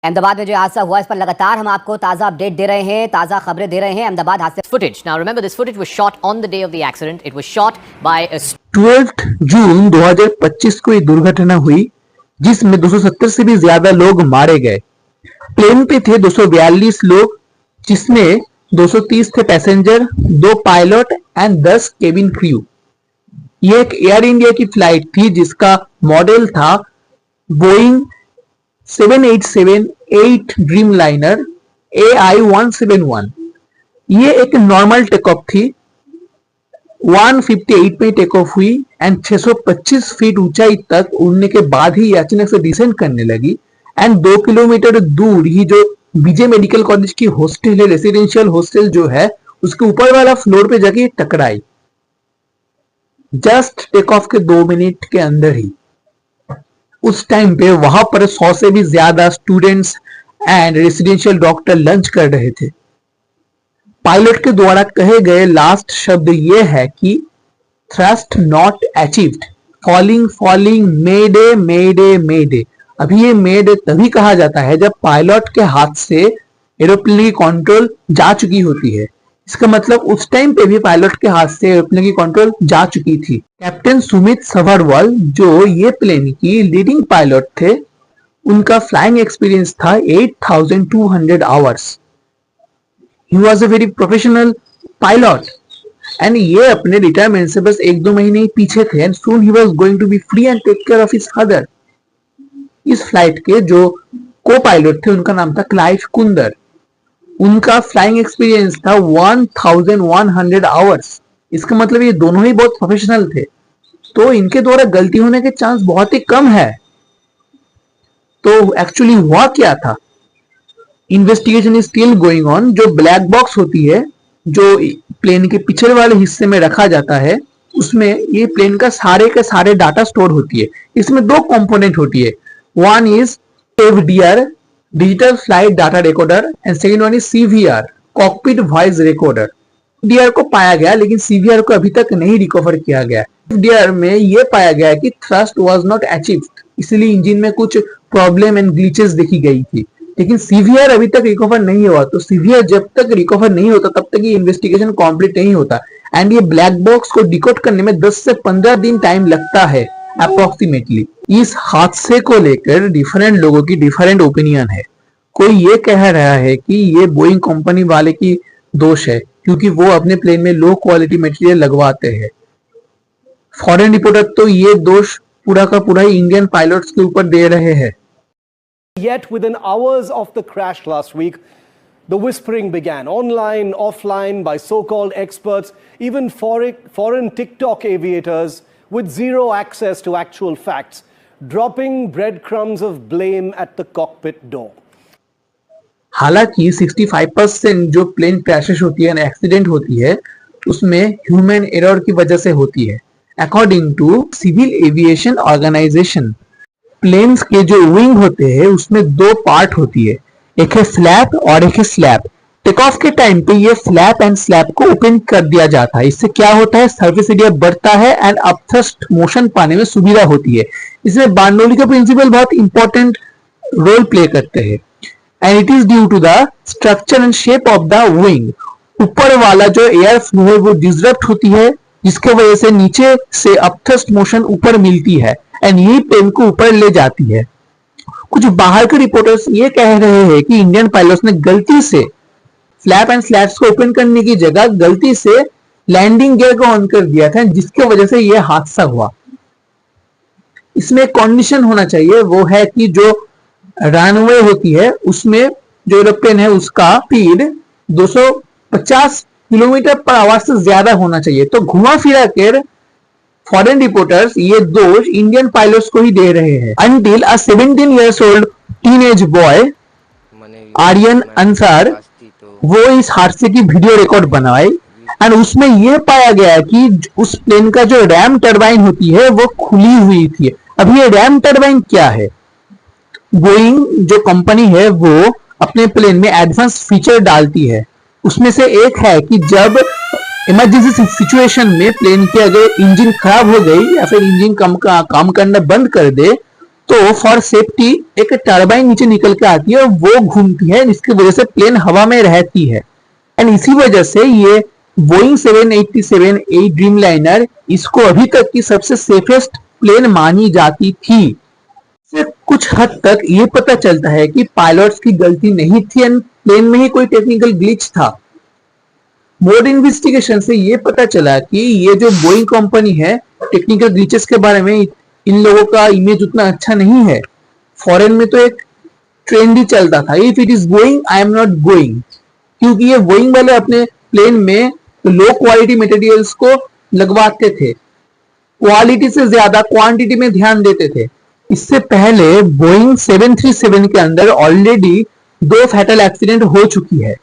अहमदाबाद में जो हादसा हुआ इस पर लगातार हम आपको ताजा अपडेट दे रहे हैं, ताजा खबरें दे रहे हैं। अहमदाबाद हादसे footage. Now remember, this footage was shot on the day of the accident. It was shot by a 12 जून 2025 को ये दुर्घटना हुई जिसमें 270 से भी ज्यादा लोग मारे गए। प्लेन पे थे 242 लोग जिसमें 230 थे passenger, 2 pilot and 10 cabin crew. ये एक एयर इंडिया की फ्लाइट थी जिसका मॉडल था बोइंग 787-8 ड्रीम लाइनर AI-171। ये एक नॉर्मल टेक ऑफ थी, 158 में टेक ऑफ हुई एंड 625 फीट ऊंचाई तक उड़ने के बाद ही अचानक से डिसेंड करने लगी एंड 2 किलोमीटर दूर ही जो बीजे मेडिकल कॉलेज की हॉस्टल है, रेसिडेंशियल हॉस्टल जो है, उसके ऊपर वाला फ्लोर पे जाके टकराई जस्ट टेक ऑफ के 2 मिनट के अंदर ही। उस टाइम पे वहां पर 100 से भी ज्यादा students and residential doctor lunch कर रहे थे। पायलट के द्वारा कहे गए लास्ट शब्द ये है कि thrust not achieved, falling falling, mayday mayday mayday. अभी ये मेडे तभी कहा जाता है जब पायलट के हाथ से एरोप्लेन की कंट्रोल जा चुकी होती है। इसका मतलब उस टाइम पे भी पायलट के हाथ से एरोप्लेन की कंट्रोल जा चुकी थी। कैप्टन सुमित सभरवाल जो ये प्लेन की लीडिंग पायलट थे, उनका फ्लाइंग एक्सपीरियंस था 8,200 hours. He was a very professional pilot and ये अपने रिटायरमेंट से बस 1-2 महीने ही पीछे थे and soon he was going to be free and take care of his father. इस फ्लाइट के जो को पायलट थे उनका नाम था क्लाइव कुंदर। उनका फ्लाइंग एक्सपीरियंस था 1,100 आवर्स। इसका मतलब ये दोनों ही बहुत प्रोफेशनल थे, तो इनके द्वारा गलती होने के चांस बहुत ही कम है। तो एक्चुअली हुआ क्या था, investigation is still going on. जो ब्लैक बॉक्स होती है जो प्लेन के पिछले वाले हिस्से में रखा जाता है, उसमें ये प्लेन का सारे के सारे डाटा स्टोर होती है। इसमें 2 कंपोनेंट होती है, one is FDR digital flight data recorder and second one is CVR cockpit voice recorder. FDR को पाया गया लेकिन सीवीआर को अभी तक नहीं रिकवर किया गया। एफडीआर में यह पाया गया कि थ्रस्ट वाज नॉट अचीव्ड, इसलिए इंजन में कुछ प्रॉब्लम एंड ग्लिचेस देखी गई थी, लेकिन सीवीआर अभी तक रिकवर नहीं हुआ। तो सीवीआर जब तक रिकवर नहीं होता तब तक ये इन्वेस्टिगेशन कंप्लीट नहीं होता एंड ये ब्लैक बॉक्स को डिकोड करने में 10 से 15 दिन टाइम लगता है अप्रोक्सीमेटली। इस हादसे को लेकर डिफरेंट लोगों की डिफरेंट ओपिनियन है। कोई ये कह रहा है कि ये बोइंग कंपनी वाले की दोष है क्योंकि वो अपने प्लेन में लो क्वालिटी मटेरियल लगवाते हैं। फॉरेन रिपोर्टर तो ये दोष पूरा का पूरा इंडियन पायलट्स के ऊपर दे रहे हैं। Yet within hours of the crash last week, the whispering began online, offline, by so-called experts, even foreign TikTok aviators with zero access to actual facts, dropping breadcrumbs of blame at the cockpit door. हालांकि 65% जो plane crashes होती है, accident होती है, उसमें human error की वजह से होती है। According to civil aviation organisation, planes के जो विंग होते हैं उसमें 2 पार्ट होती है, एक है फ्लैप और एक है स्लैप। टेक ऑफ के टाइम पे ये फ्लैप एंड स्लैप को ओपन कर दिया जाता है। इससे क्या होता है, सर्फेस एरिया बढ़ता है एंड अपथ्रस्ट मोशन पाने में सुविधा होती है। इसमें बार्नौली का प्रिंसिपल बहुत इंपॉर्टेंट रोल प्ले करते हैं and it is due to the structure and shape of the wing. ऊपर वाला जो एयर फ्लो है वो डिसरप्ट होती है जिसके वजह से नीचे से अपथ्रस्ट मोशन ऊपर मिलती है एंड यही प्लेन को ऊपर ले जाती है। कुछ बाहर के रिपोर्टर्स ये कह रहे हैं कि इंडियन पायलट्स ने गलती से फ्लैप एंड स्लैप्स को ओपन करने की जगह गलती से लैंडिंग गियर को ऑन कर दिया था जिसकी वजह से यह हादसा हुआ। इसमें एक कंडीशन होना चाहिए, वो है कि जो रनवे होती है उसमें जो एरोप्लेन है उसका स्पीड 250 किलोमीटर पर आवर से ज्यादा होना चाहिए। तो घुमा फिरा कर फॉरेन रिपोर्टर्स ये दोष इंडियन पायलट्स को ही दे रहे हैं। Until a 17 years old teenage boy Aryan Ansar, वो इस हादसे की वीडियो रिकॉर्ड बनाए एंड उसमें यह पाया गया कि उस प्लेन का जो रैम टरबाइन होती है वो खुली हुई थी। अब ये रैम टरबाइन क्या है, बोइंग जो कंपनी है वो अपने प्लेन में एडवांस फीचर डालती है। उसमें से एक है कि जब इमरजेंसी सिचुएशन में प्लेन की अगर इंजन खराब हो गई या फिर इंजन काम करना बंद कर दे तो फॉर सेफ्टी एक टरबाइन नीचे निकल के आती है और वो घूमती है, इसकी वजह से प्लेन हवा में रहती है। एंड इसी वजह से ये बोइंग 787 ड्रीम लाइनर इसको अभी तक की सबसे सेफेस्ट प्लेन मानी जाती थी। से कुछ हद तक ये पता चलता है कि पायलट्स की गलती नहीं थी एंड प्लेन में ही कोई टेक्निकल ग्लिच था। मोर इन्वेस्टिगेशन से ये पता चला कि ये जो बोइंग कंपनी है, टेक्निकल ग्लिचेस के बारे में इन लोगों का इमेज उतना अच्छा नहीं है। फॉरेन में तो एक ट्रेंड ही चलता था, if it is going I am not going, क्योंकि ये बोइंग वाले अपने प्लेन में लो क्वालिटी मटेरियल्स को लगवाते थे, क्वालिटी से ज्यादा क्वांटिटी में ध्यान देते थे। इससे पहले बोइंग 737 के अंदर ऑलरेडी 2 फैटल एक्सीडेंट हो चुकी है।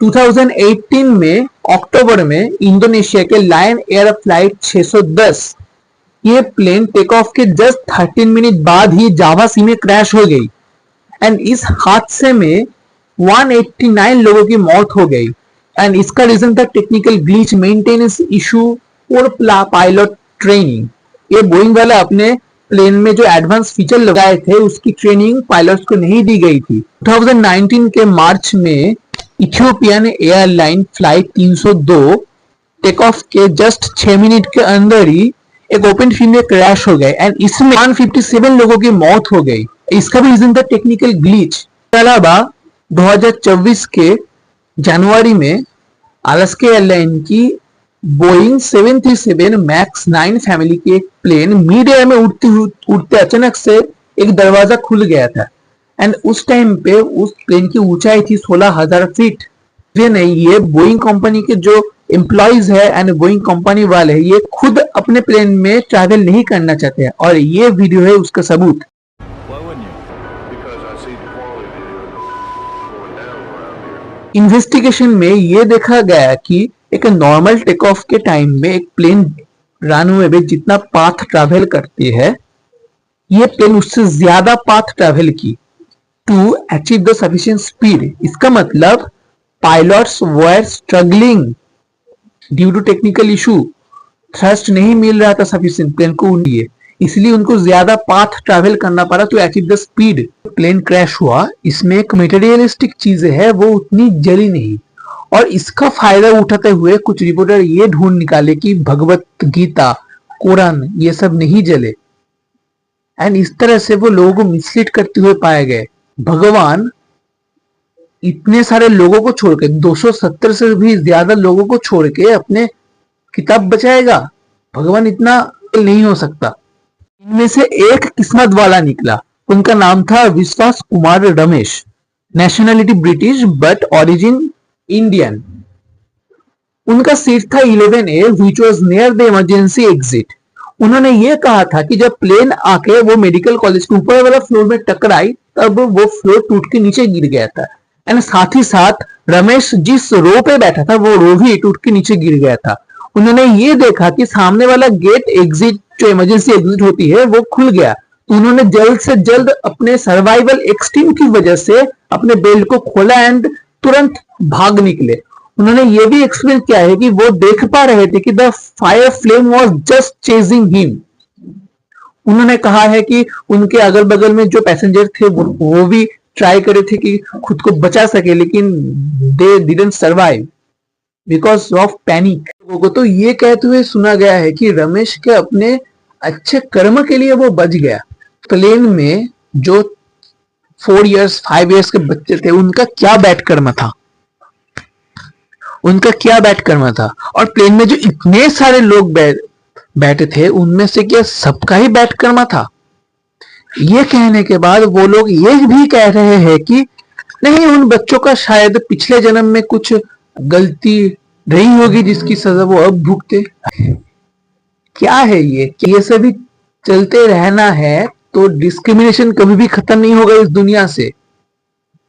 2018 में अक्टूबर में इंडोनेशिया के लायन एयर फ्लाइट 610 ये प्लेन टेक ऑफ के जस्ट 13 मिनट बाद ही जावा सी में क्रैश हो गई एंड इस हादसे में 189 लोगों की मौत हो गई। एंड इसका रीजन था टेक्निकल ग्लिच, मेंटेनेंस इशू और पायलट ट्रेनिंग। ये बोइंग वाला अपने प्लेन में जो एडवांस फीचर लगाए थे उसकी ट्रेनिंग पायलट्स को नहीं दी गई थी। 2019 के मार्च में Ethiopian Airline flight 302 take off के जस्ट 6 मिनट के अंदर ही एक ओपन फील्ड में क्रैश हो गए एंड इसमें 157 लोगों की मौत हो गई। इसका भी रीजन था टेक्निकल ग्लिच। इसके अलावा 2024 के जनवरी में अलास्का एयरलाइन की बोइंग 737 मैक्स 9 फैमिली की एक प्लेन मिड एयर में उड़ते अचानक से एक दरवाजा खुल गया था एंड उस टाइम पे उस प्लेन की ऊंचाई थी 16,000 फीट। ये नहीं, ये बोइंग कंपनी के जो एम्प्लॉइज है एंड बोइंग कंपनी वाले ये खुद अपने प्लेन में ट्रैवल नहीं करना चाहते हैं और ये वीडियो है उसका सबूत। इन्वेस्टिगेशन में ये देखा गया कि एक नॉर्मल टेक ऑफ के टाइम में एक प्लेन रनवे में जितना पाथ ट्रैवल करती है ये प्लेन उससे ज्यादा पाथ ट्रैवल की to achieve the sufficient speed. इसका मतलब pilots were struggling due to technical issue, thrust नहीं मिल रहा था सफिशिएंट प्लेन को लिए, इसलिए उनको ज्यादा पाथ ट्रैवल करना पड़ा to achieve the speed. Plane crash हुआ, इसमें एक मटेरियलिस्टिक चीजें है वो उतनी जली नहीं और इसका फायदा उठाते हुए कुछ रिपोर्टर ये ढूंढ निकाले कि भगवत गीता, कुरान ये सब नहीं जले एंड इस तरह से वो लोगों को मिसलीड करते हुए पाए गए। भगवान इतने सारे लोगों को छोड़ के 270 से भी ज्यादा लोगों को छोड़ के अपने किताब बचाएगा? भगवान इतना नहीं हो सकता। इनमें से एक किस्मत वाला निकला, उनका नाम था विश्वास Kumar Ramesh, nationality British but origin Indian. उनका सीट था 11A which was near the emergency exit. उन्होंने ये कहा था कि जब प्लेन आके वो मेडिकल कॉलेज के ऊपर वाला फ्लोर में टकराई तब वो फ्लोर टूट के नीचे गिर गया था एंड साथ ही साथ रमेश जिस रो पे बैठा था वो रो भी टूट के नीचे गिर गया था। उन्होंने ये देखा कि सामने वाला गेट एग्जिट जो इमरजेंसी एग्जिट होती है वो खुल गया, तो उन्होंने जल्द से जल्द अपने सर्वाइवल एक्सट्रीम की वजह से अपने बेल्ट को खोला एंड तुरंत भाग निकले। उन्होंने ये भी एक्सप्लेन किया है कि वो देख पा रहे थे कि the fire flame was just chasing him. उन्होंने कहा है कि उनके अगल बगल में जो पैसेंजर थे वो भी ट्राई करे थे कि खुद को बचा सके लेकिन they didn't survive because of panic. लोगों को तो ये कहते हुए सुना गया है कि रमेश के अपने अच्छे कर्म के लिए वो बच गया। प्लेन में जो 4 इयर्स 5 इयर्स के बच्चे थे उनका क्या बैड कर्म था, उनका क्या बैड कर्म था। और प्लेन में जो इतने सारे लोग बैठे थे उनमें से क्या सबका ही बैड कर्म था? ये कहने के बाद वो लोग ये भी कह रहे हैं कि नहीं, उन बच्चों का शायद पिछले जन्म में कुछ गलती रही होगी जिसकी सजा वो अब भुगते। क्या है ये कि ये सभी चलते रहना है तो डिस्क्रिमिनेशन कभी भी खत्म नहीं होगा इस दुनिया से।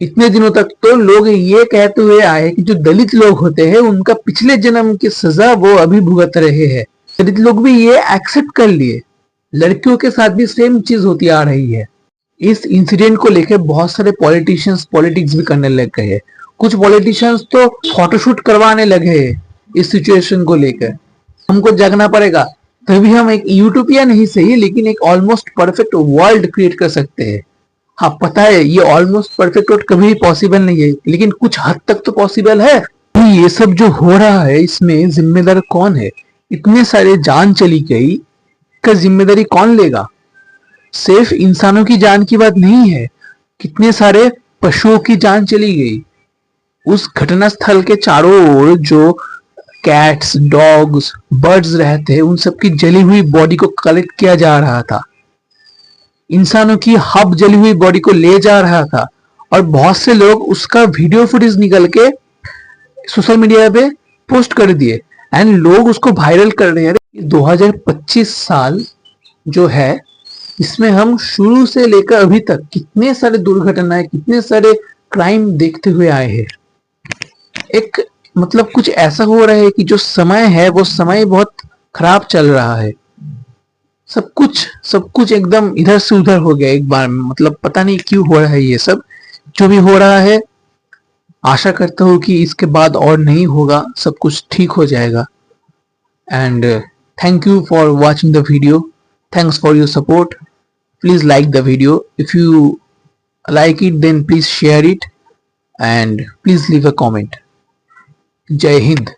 इतने दिनों तक तो लोग ये कहते हुए आए कि जो दलित लोग होते हैं उनका पिछले जन्म की सजा वो अभी भुगत रहे हैं। दलित लोग भी ये एक्सेप्ट कर लिए, लड़कियों के साथ भी सेम चीज होती आ रही है। इस इंसिडेंट को लेकर बहुत सारे पॉलिटिशियंस पॉलिटिक्स भी करने लग गए हैं। कुछ पॉलिटिशियंस तो फोटोशूट करवाने लगे हैं इस सिचुएशन को लेकर। हमको जगना पड़ेगा तभी हम एक यूटोपिया नहीं सही लेकिन एक ऑलमोस्ट परफेक्ट वर्ल्ड क्रिएट कर सकते हैं। हाँ पता है ये ऑलमोस्ट परफेक्ट वर्ल्ड कभी भी पॉसिबल नहीं है लेकिन कुछ हद तक तो पॉसिबल है। तो ये सब जो हो रहा है इसमें जिम्मेदार कौन है? इतने सारे जान चली गई का जिम्मेदारी कौन लेगा? सिर्फ इंसानों की जान की बात नहीं है, कितने सारे पशुओं की जान चली गई। उस घटना स्थल के चारों ओर जो कैट्स, डॉग्स, बर्ड्स रहते हैं उन सबकी जली हुई बॉडी को कलेक्ट किया जा रहा था। इंसानों की हाफ जली हुई बॉडी को ले जा रहा था और बहुत से लोग उसका वीडियो फुटेज निकल के सोशल मीडिया पे पोस्ट कर दिए एंड लोग उसको वायरल कर रहे हैं। 2025 साल जो है इसमें हम शुरू से लेकर अभी तक कितने सारे दुर्घटनाएं, कितने सारे क्राइम देखते हुए आए हैं। एक मतलब कुछ ऐसा हो रहा है कि जो समय है वो समय बहुत खराब चल रहा है। सब कुछ एकदम इधर से उधर हो गया एक बार में। मतलब पता नहीं क्यों हो रहा है ये सब। जो भी हो रहा है आशा करता हूँ कि इसके बाद और नहीं होगा, सब कुछ ठीक हो जाएगा। And thank you for watching the video, thanks for your support. Please like the video, if you like it then please share it and please leave a comment. Jai Hind.